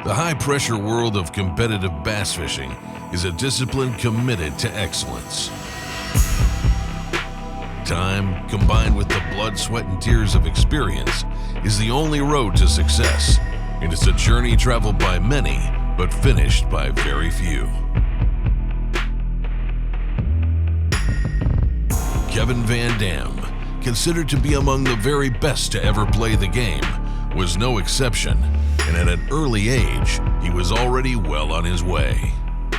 The high-pressure world of competitive bass fishing is a discipline committed to excellence. Time, combined with the blood, sweat, and tears of experience, is the only road to success, and it's a journey traveled by many, but finished by very few. Kevin VanDam, considered to be among the very best to ever play the game, was no exception, and at an early age, he was already well on his way.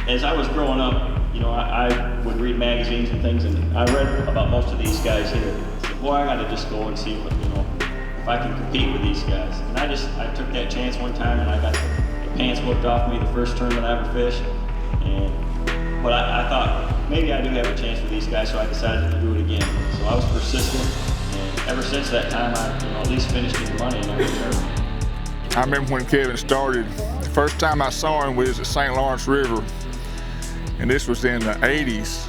As I was growing up, I would read magazines and things, and I read about most of these guys here. I said, boy, I got to just go and see what, if I can compete with these guys. And I took that chance one time, and I got the pants whipped off me the first tournament I ever fished. But I thought maybe I do have a chance with these guys, so I decided to do it again. So I was persistent, and ever since that time, I at least finished getting money in every tournament. I remember when Kevin started, the first time I saw him was at St. Lawrence River, and this was in the 80s.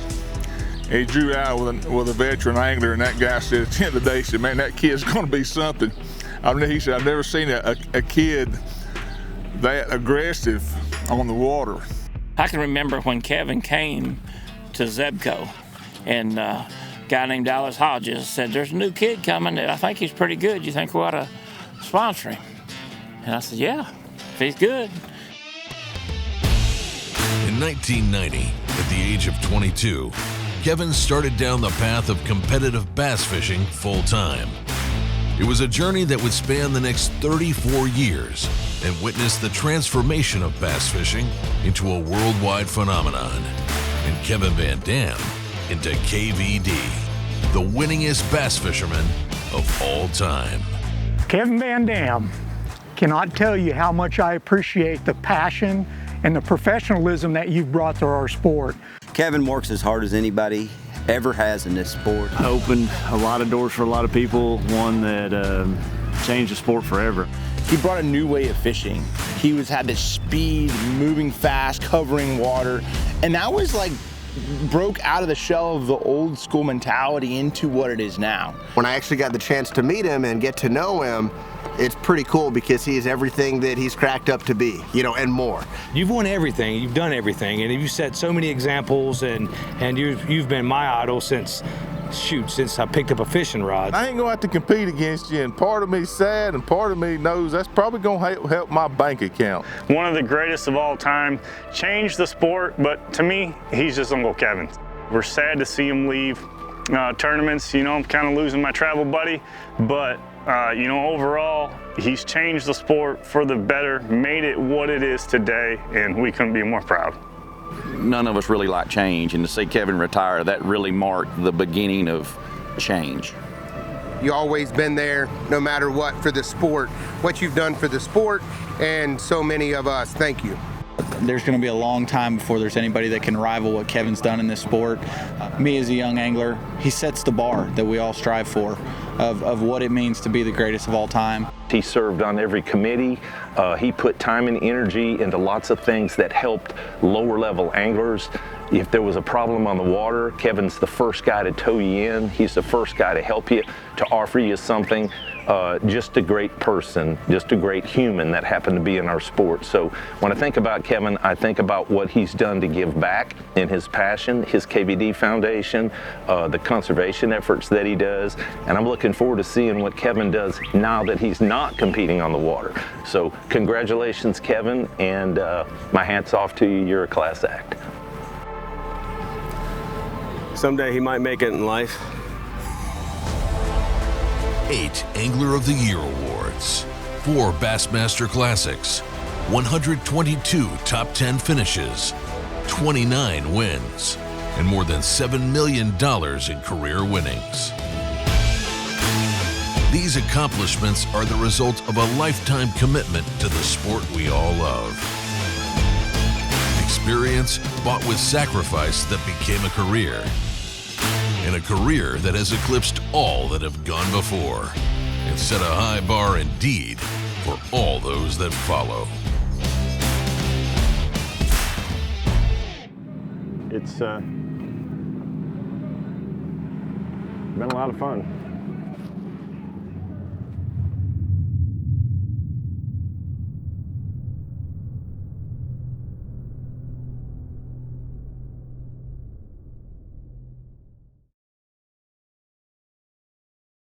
He drew out with a veteran angler, and that guy said at the end of the day, he said, man, that kid's gonna be something. He said, I've never seen a kid that aggressive on the water. I can remember when Kevin came to Zebco, and a guy named Dallas Hodges said, there's a new kid coming, I think he's pretty good. You think we ought to sponsor him? And I said, yeah, if he's good. In 1990, at the age of 22, Kevin started down the path of competitive bass fishing full-time. It was a journey that would span the next 34 years and witness the transformation of bass fishing into a worldwide phenomenon, and Kevin VanDam into KVD, the winningest bass fisherman of all time. Kevin VanDam, cannot tell you how much I appreciate the passion and the professionalism that you've brought to our sport. Kevin works as hard as anybody ever has in this sport. Opened a lot of doors for a lot of people, one that changed the sport forever. He brought a new way of fishing. He had this speed, moving fast, covering water, and that was like broke out of the shell of the old school mentality into what it is now. When I actually got the chance to meet him and get to know him, it's pretty cool because he is everything that he's cracked up to be, and more. You've won everything, you've done everything, and you've set so many examples, and you've been my idol since I picked up a fishing rod. I ain't gonna have to compete against you, and part of me's sad, and part of me knows that's probably gonna help my bank account. One of the greatest of all time, changed the sport, but to me, he's just Uncle Kevin. We're sad to see him leave tournaments. I'm kind of losing my travel buddy, but overall, he's changed the sport for the better, made it what it is today, and we couldn't be more proud. None of us really like change, and to see Kevin retire, that really marked the beginning of change. You've always been there, no matter what, for the sport. What you've done for the sport, and so many of us, thank you. There's going to be a long time before there's anybody that can rival what Kevin's done in this sport. Me as a young angler, he sets the bar that we all strive for of what it means to be the greatest of all time. He served on every committee. He put time and energy into lots of things that helped lower level anglers. If there was a problem on the water, Kevin's the first guy to tow you in. He's the first guy to help you, to offer you something. Just a great person, just a great human that happened to be in our sport. So when I think about Kevin, I think about what he's done to give back in his passion, his KVD Foundation, the conservation efforts that he does, and I'm looking forward to seeing what Kevin does now that he's not competing on the water. So congratulations, Kevin, and my hat's off to you. You're a class act. Someday he might make it in life. 8 Angler of the Year awards, 4 Bassmaster Classics, 122 top 10 finishes, 29 wins, and more than $7 million in career winnings. These accomplishments are the result of a lifetime commitment to the sport we all love. Experience bought with sacrifice that became a career. And a career that has eclipsed all that have gone before and set a high bar indeed for all those that follow. It's been a lot of fun.